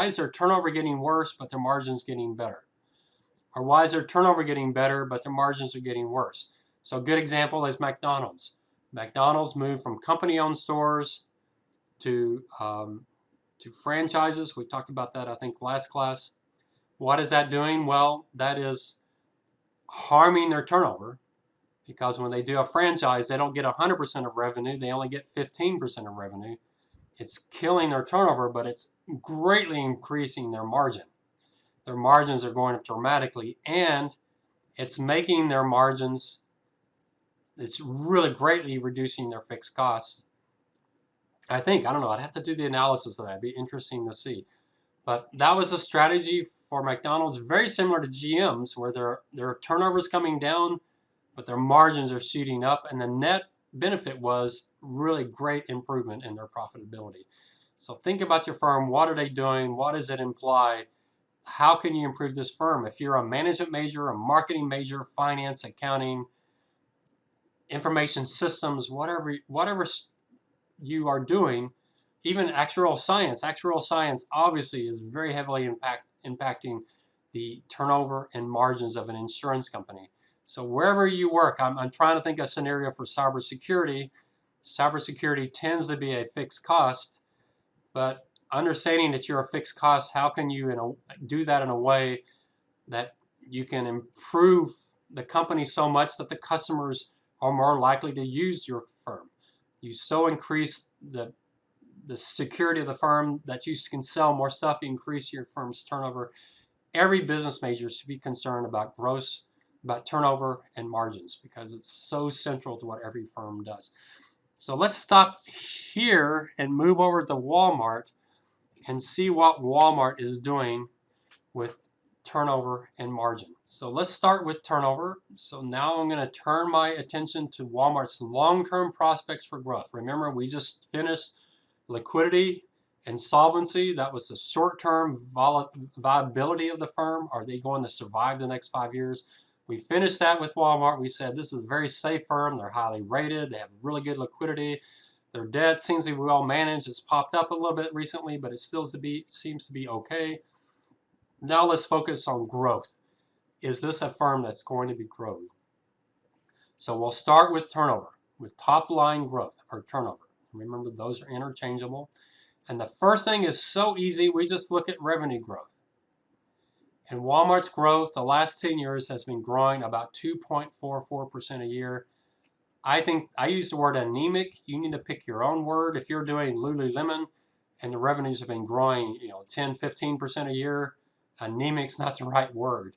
Speaker 1: is their turnover getting worse but their margins getting better? Or why is their turnover getting better but their margins are getting worse? So a good example is McDonald's. McDonald's moved from company-owned stores to franchises. We talked about that, I think, last class. What is that doing? Well, that is harming their turnover, because when they do a franchise, they don't get 100% of revenue. They only get 15% of revenue. It's killing their turnover, but it's greatly increasing their margin. Their margins are going up dramatically, and it's making their margins, it's really greatly reducing their fixed costs. I don't know, I'd have to do the analysis of that. It'd be interesting to see. But that was a strategy for McDonald's, very similar to GM's, where their turnover is coming down, but their margins are shooting up, and the net benefit was really great improvement in their profitability. So think about your firm. What are they doing? What does it imply? How can you improve this firm? If you're a management major, a marketing major, finance, accounting, information systems, whatever you are doing, even actuarial science obviously is very heavily impacting the turnover and margins of an insurance company. So wherever you work, I'm trying to think of a scenario for cybersecurity. Cybersecurity tends to be a fixed cost, but understanding that you're a fixed cost, how can you do that in a way that you can improve the company so much that the customers are more likely to use your firm? You so increase the security of the firm that you can sell more stuff, you increase your firm's turnover. Every business major should be concerned about about turnover and margins, because it's so central to what every firm does. So let's stop here and move over to Walmart and see what Walmart is doing with turnover and margin. So let's start with turnover. So now I'm going to turn my attention to Walmart's long-term prospects for growth. Remember, we just finished liquidity and solvency. That was the short-term viability of the firm. Are they going to survive the next 5 years? We finished that with Walmart. We said this is a very safe firm. They're highly rated. They have really good liquidity. Their debt seems to be well managed. It's popped up a little bit recently, but it still seems to be okay. Now let's focus on growth. Is this a firm that's going to be growing? So we'll start with turnover, with top line growth or turnover. Remember, those are interchangeable. And the first thing is so easy. We just look at revenue growth. And Walmart's growth the last 10 years has been growing about 2.44% a year. I think I use the word anemic. You need to pick your own word. If you're doing Lululemon and the revenues have been growing, 10, 15% a year, anemic's not the right word.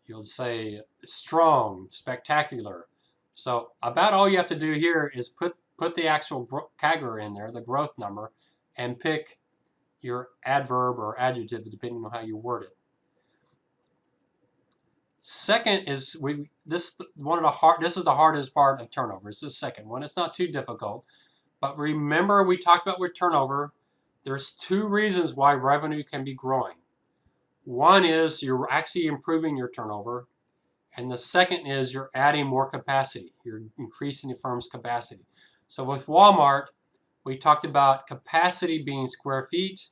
Speaker 1: You'll say strong, spectacular. So about all you have to do here is put the actual CAGR in there, the growth number, and pick your adverb or adjective depending on how you word it. Second is this is the hardest part of turnover. It's the second one. It's not too difficult, but remember we talked about with turnover. There's two reasons why revenue can be growing. One is you're actually improving your turnover, and the second is you're adding more capacity. You're increasing the firm's capacity. So with Walmart, we talked about capacity being square feet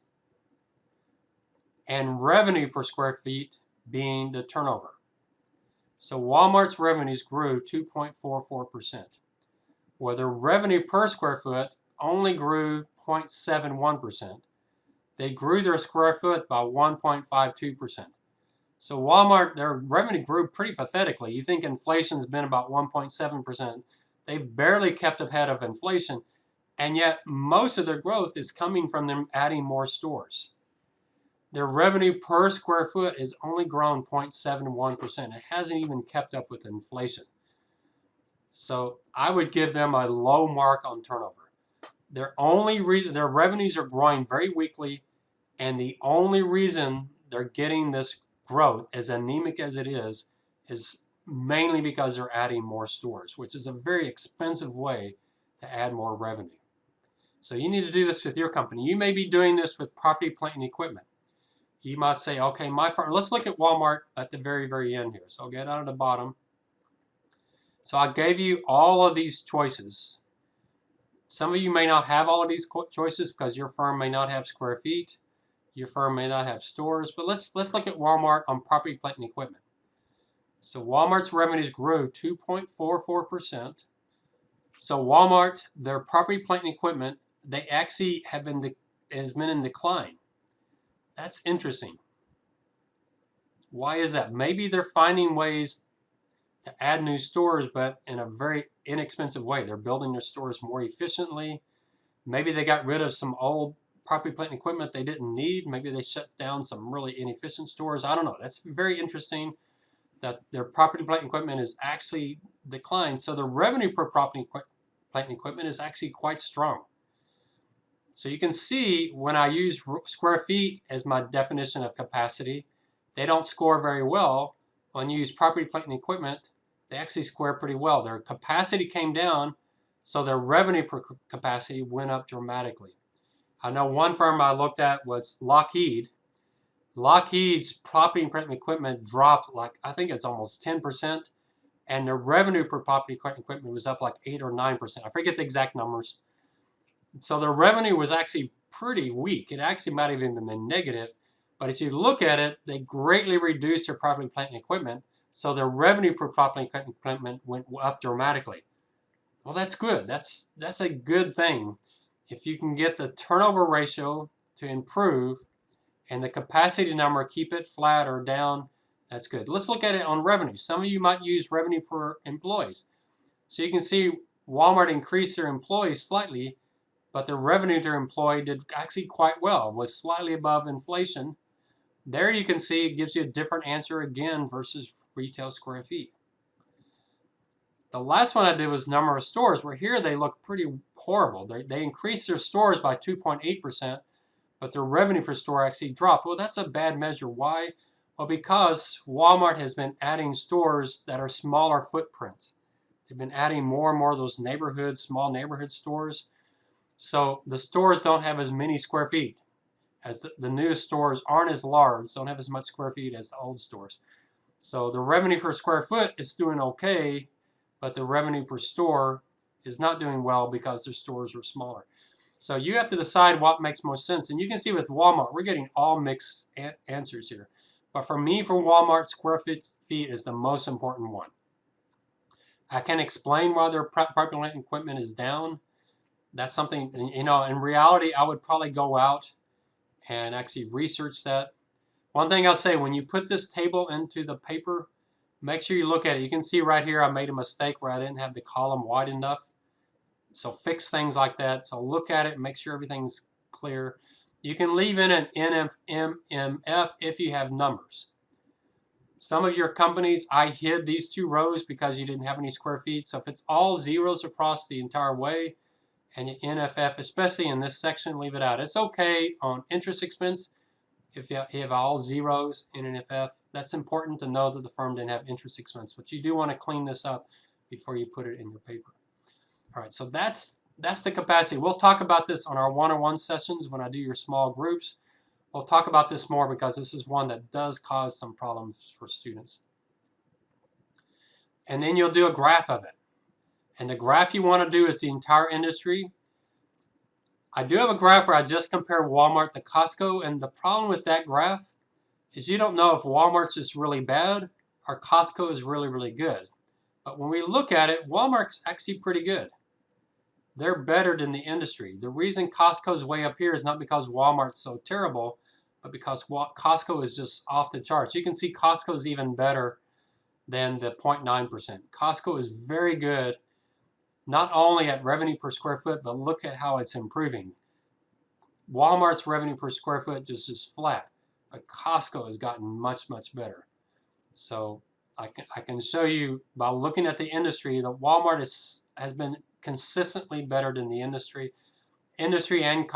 Speaker 1: and revenue per square feet being the turnover. So Walmart's revenues grew 2.44%, where the revenue per square foot only grew 0.71%. They grew their square foot by 1.52%. So Walmart, their revenue grew pretty pathetically. You think inflation's been about 1.7%. They barely kept ahead of inflation, and yet most of their growth is coming from them adding more stores. Their revenue per square foot has only grown 0.71%. It hasn't even kept up with inflation. So I would give them a low mark on turnover. Their revenues are growing very weakly, and the only reason they're getting this growth, as anemic as it is mainly because they're adding more stores, which is a very expensive way to add more revenue. So you need to do this with your company. You may be doing this with property, plant, and equipment. You might say, okay, my firm, let's look at Walmart at the very, very end here. So I'll get out of the bottom. So I gave you all of these choices. Some of you may not have all of these choices because your firm may not have square feet. Your firm may not have stores, but let's look at Walmart on property, plant, and equipment. So Walmart's revenues grew 2.44%. So Walmart, their property, plant, and equipment, they actually has been in decline. That's interesting. Why is that? Maybe they're finding ways to add new stores, but in a very inexpensive way. They're building their stores more efficiently. Maybe they got rid of some old property, plant, and equipment they didn't need. Maybe they shut down some really inefficient stores. I don't know. That's very interesting that their property, plant, and equipment is actually declined. So the revenue per property, plant, and equipment is actually quite strong. So you can see when I use square feet as my definition of capacity, they don't score very well. When you use property, plant, and equipment, they actually score pretty well. Their capacity came down, so their revenue per capacity went up dramatically. I know one firm I looked at was Lockheed. Lockheed's property, plant, and equipment dropped I think it's almost 10%, and their revenue per property, plant, and equipment was up like 8 or 9%. I forget the exact numbers. So their revenue was actually pretty weak. It actually might have even been negative. But if you look at it, they greatly reduced their property, plant, and equipment. So their revenue per property, plant, and equipment went up dramatically. Well, that's good. That's a good thing. If you can get the turnover ratio to improve and the capacity number, keep it flat or down, that's good. Let's look at it on revenue. Some of you might use revenue per employees. So you can see Walmart increased their employees slightly, but the revenue per employee did actually quite well, was slightly above inflation. There you can see it gives you a different answer again versus retail square feet. The last one I did was number of stores, where here they look pretty horrible. They increased their stores by 2.8%, but their revenue per store actually dropped. Well, that's a bad measure. Why? Well, because Walmart has been adding stores that are smaller footprints. They've been adding more and more of those small neighborhood stores. So the stores don't have as many square feet. As the new stores aren't as large, don't have as much square feet as the old stores. So the revenue per square foot is doing okay, but the revenue per store is not doing well because their stores are smaller. So you have to decide what makes most sense. And you can see with Walmart, we're getting all mixed answers here. But for me, for Walmart, square feet is the most important one. I can explain why their property, plant, and equipment is down. That's something, in reality, I would probably go out and actually research that. One thing I'll say, when you put this table into the paper, Make sure you look at it. You can see right here I made a mistake where I didn't have the column wide enough. So fix things like that. So look at it, make sure everything's clear. You can leave in an NMF if you have numbers. Some of your companies, I hid these two rows because you didn't have any square feet. So if it's all zeros across the entire way and you NFF, especially in this section, leave it out. It's okay on interest expense if you have all zeros in NFF. That's important to know that the firm didn't have interest expense, but you do want to clean this up before you put it in your paper. All right, so that's the capacity. We'll talk about this on our one-on-one sessions when I do your small groups. We'll talk about this more because this is one that does cause some problems for students. And then you'll do a graph of it. And the graph you want to do is the entire industry. I do have a graph where I just compare Walmart to Costco, and the problem with that graph is you don't know if Walmart's just really bad or Costco is really, really good. But when we look at it, Walmart's actually pretty good. They're better than the industry. The reason Costco's way up here is not because Walmart's so terrible, but because Costco is just off the charts. You can see Costco's even better than the 0.9%. Costco is very good, not only at revenue per square foot, but look at how it's improving. Walmart's revenue per square foot just is flat, but Costco has gotten much, much better. So I can show you by looking at the industry that Walmart has been consistently better than the industry. Industry and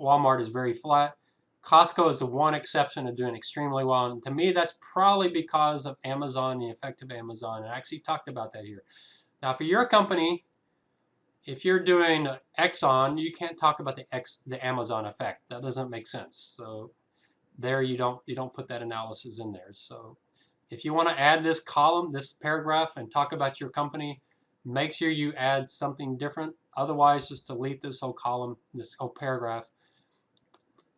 Speaker 1: Walmart is very flat. Costco is the one exception of doing extremely well. And to me, that's probably because of Amazon, the effect of Amazon. And I actually talked about that here. Now, for your company, if you're doing Exxon, you can't talk about the Amazon effect. That doesn't make sense. So there you don't put that analysis in there. So if you want to add this column, this paragraph, and talk about your company, make sure you add something different. Otherwise, just delete this whole column, this whole paragraph.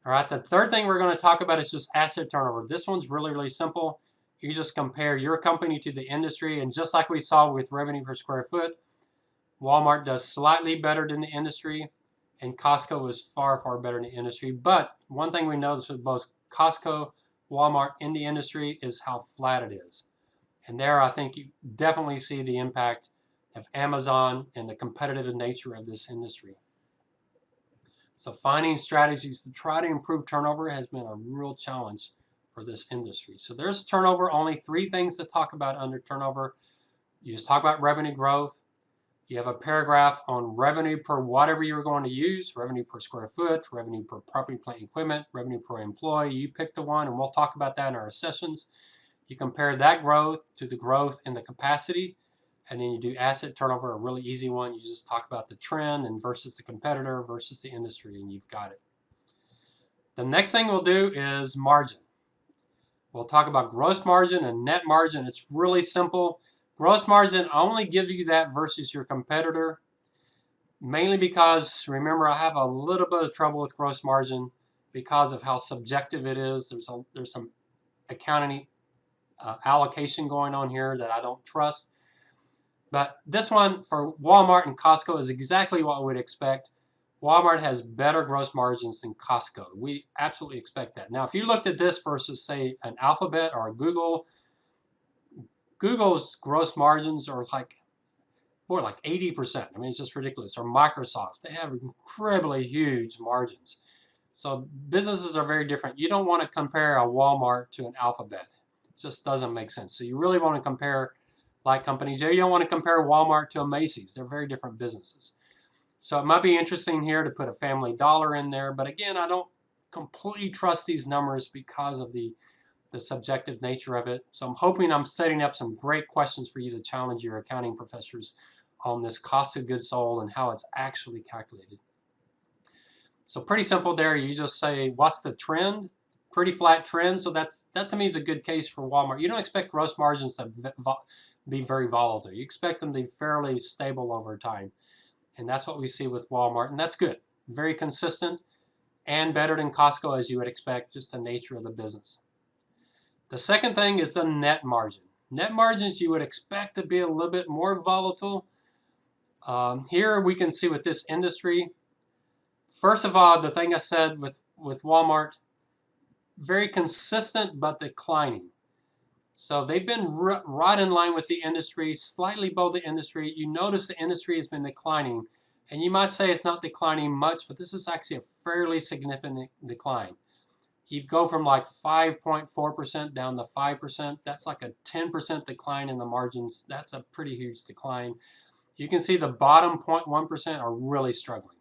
Speaker 1: All right, the third thing we're going to talk about is just asset turnover. This one's really, really simple. You just compare your company to the industry, and just like we saw with revenue per square foot, Walmart does slightly better than the industry, and Costco is far, far better than the industry. But one thing we notice with both Costco, Walmart, in the industry is how flat it is. And there I think you definitely see the impact of Amazon and the competitive nature of this industry. So finding strategies to try to improve turnover has been a real challenge for this industry. So there's turnover, only 3 things to talk about under turnover. You just talk about revenue growth. You have a paragraph on revenue per whatever you're going to use, revenue per square foot, revenue per property, plant, equipment, revenue per employee. You pick the one, and we'll talk about that in our sessions. You compare that growth to the growth in the capacity, and then you do asset turnover, a really easy one. You just talk about the trend and versus the competitor versus the industry, and you've got it. The next thing we'll do is margin. We'll talk about gross margin and net margin. It's really simple. Gross margin, I only give you that versus your competitor, mainly because, remember, I have a little bit of trouble with gross margin because of how subjective it is. There's some accounting allocation going on here that I don't trust. But this one for Walmart and Costco is exactly what we would expect. Walmart has better gross margins than Costco. We absolutely expect that. Now, if you looked at this versus, say, an Alphabet or a Google, Google's gross margins are like 80%. I mean, it's just ridiculous. Or Microsoft, they have incredibly huge margins. So businesses are very different. You don't want to compare a Walmart to an Alphabet. It just doesn't make sense. So you really want to compare like companies. You don't want to compare Walmart to a Macy's. They're very different businesses. So it might be interesting here to put a Family Dollar in there. But again, I don't completely trust these numbers because of the subjective nature of it. So I'm hoping I'm setting up some great questions for you to challenge your accounting professors on this cost of goods sold and how it's actually calculated. So pretty simple there. You just say, what's the trend? Pretty flat trend. So that to me is a good case for Walmart. You don't expect gross margins to be very volatile. You expect them to be fairly stable over time. And that's what we see with Walmart. And that's good. Very consistent and better than Costco, as you would expect, just the nature of the business. The second thing is the net margin. Net margins you would expect to be a little bit more volatile. Here we can see with this industry, first of all, the thing I said with Walmart, very consistent but declining. So they've been right in line with the industry, slightly below the industry. You notice the industry has been declining. And you might say it's not declining much, but this is actually a fairly significant decline. You go from like 5.4% down to 5%. That's like a 10% decline in the margins. That's a pretty huge decline. You can see the bottom 0.1% are really struggling.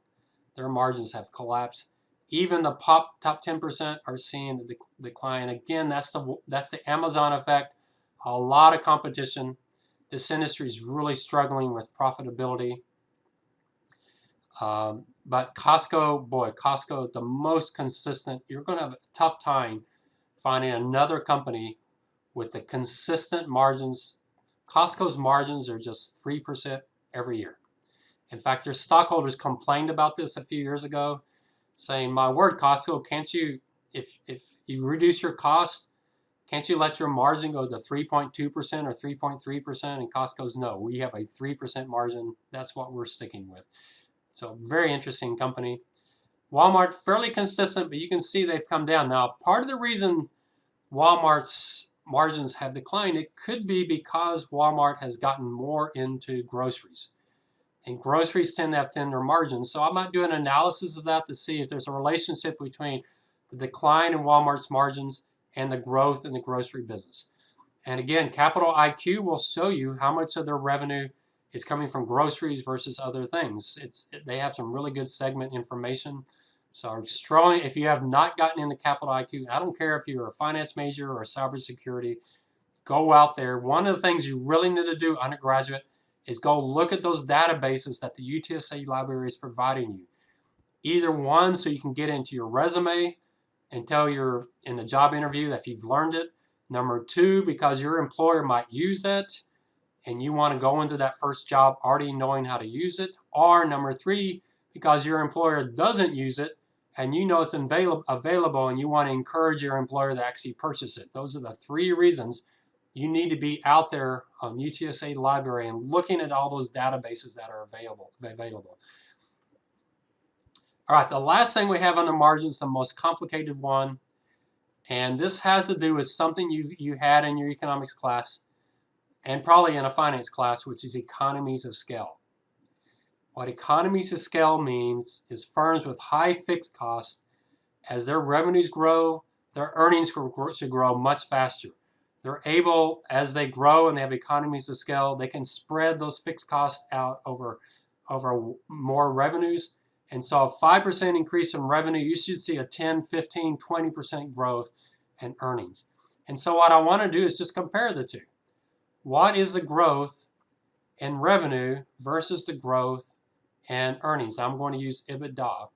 Speaker 1: Their margins have collapsed. Even the top 10% are seeing the decline. Again, that's the Amazon effect. A lot of competition. This industry is really struggling with profitability. But Costco, boy, Costco, the most consistent. You're going to have a tough time finding another company with the consistent margins. Costco's margins are just 3% every year. In fact, their stockholders complained about this a few years ago, saying, "My word, Costco, can't you, if you reduce your costs, can't you let your margin go to 3.2% or 3.3%?" And Costco's, "No, we have a 3% margin. That's what we're sticking with." So very interesting company. Walmart, fairly consistent, but you can see they've come down. Now, part of the reason Walmart's margins have declined, it could be because Walmart has gotten more into groceries. And groceries tend to have thinner margins. So I might do an analysis of that to see if there's a relationship between the decline in Walmart's margins and the growth in the grocery business. And again, Capital IQ will show you how much of their revenue is coming from groceries versus other things. They have some really good segment information. So strong, if you have not gotten into Capital IQ, I don't care if you're a finance major or a cybersecurity, go out there. One of the things you really need to do, undergraduate, is go look at those databases that the UTSA library is providing you. Either one, so you can get into your resume and tell you're in the job interview that you've learned it. Number two, because your employer might use that and you want to go into that first job already knowing how to use it. Or number three, because your employer doesn't use it and you know it's available and you want to encourage your employer to actually purchase it. Those are the three reasons you need to be out there on UTSA library and looking at all those databases that are available. All right, the last thing we have on the margins, the most complicated one, and this has to do with something you had in your economics class and probably in a finance class, which is economies of scale. What economies of scale means is firms with high fixed costs, as their revenues grow, their earnings should grow much faster. They're able, as they grow and they have economies of scale, they can spread those fixed costs out over more revenues. And so a 5% increase in revenue, you should see a 10, 15, 20% growth in earnings. And so what I want to do is just compare the two. What is the growth in revenue versus the growth in earnings? I'm going to use EBITDA.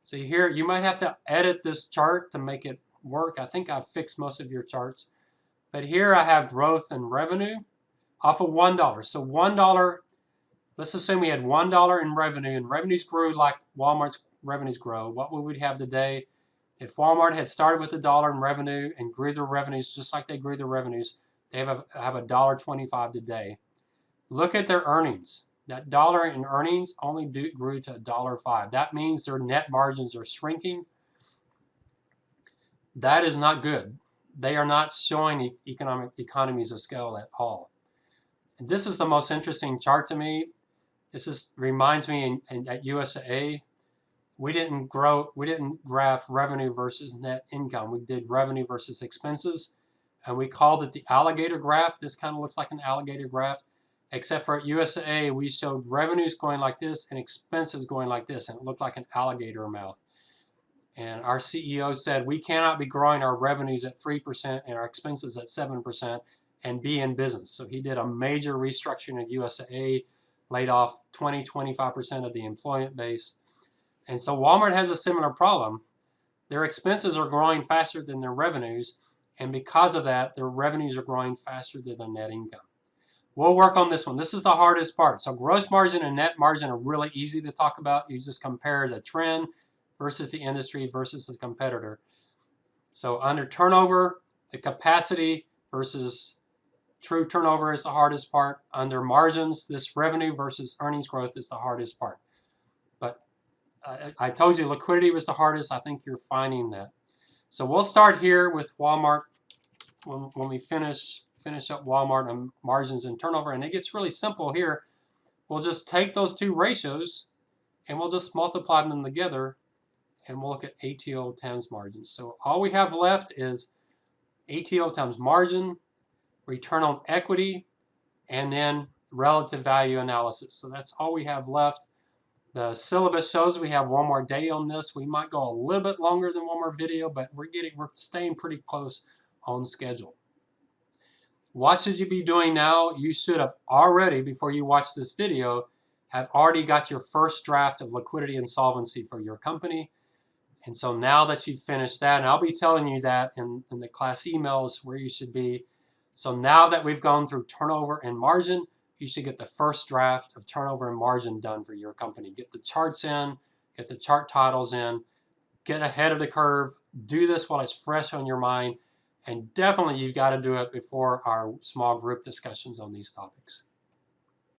Speaker 1: So here, you might have to edit this chart to make it work. I think I've fixed most of your charts. But here I have growth in revenue off of $1. So $1, let's assume we had $1 in revenue, and revenues grew like Walmart's revenues grow. What would we have today? If Walmart had started with $1 in revenue and grew their revenues just like they grew their revenues, they have $1.25 today. Look at their earnings. That dollar in earnings only grew to $1.05. That means their net margins are shrinking. That is not good. They are not showing economies of scale at all. And this is the most interesting chart to me. This reminds me at USAA, we didn't graph revenue versus net income. We did revenue versus expenses, and we called it the alligator graph. This kind of looks like an alligator graph, except for at USAA, we showed revenues going like this and expenses going like this, and it looked like an alligator mouth. And our CEO said, we cannot be growing our revenues at 3% and our expenses at 7% and be in business. So he did a major restructuring at USAA, laid off 25% of the employment base. And so Walmart has a similar problem. Their expenses are growing faster than their revenues, and because of that, their revenues are growing faster than their net income. We'll work on this one. This is the hardest part. So gross margin and net margin are really easy to talk about. You just compare the trend versus the industry versus the competitor. So under turnover, the capacity versus true turnover is the hardest part. Under margins, this revenue versus earnings growth is the hardest part. But I told you liquidity was the hardest. I think you're finding that. So we'll start here with Walmart. when we finish up Walmart and margins and turnover, and it gets really simple here. We'll just take those two ratios and we'll just multiply them together, and we'll look at ATO times margin. So all we have left is ATO times margin, return on equity, and then relative value analysis. So that's all we have left. The syllabus shows we have one more day on this. We might go a little bit longer than one more video, but we're staying pretty close on schedule. What should you be doing now? You should have already, before you watch this video, have already got your first draft of liquidity and solvency for your company. And so now that you've finished that, and I'll be telling you that in the class emails where you should be. So now that we've gone through turnover and margin, you should get the first draft of turnover and margin done for your company. Get the charts in, get the chart titles in, get ahead of the curve, do this while it's fresh on your mind, and definitely you've got to do it before our small group discussions on these topics.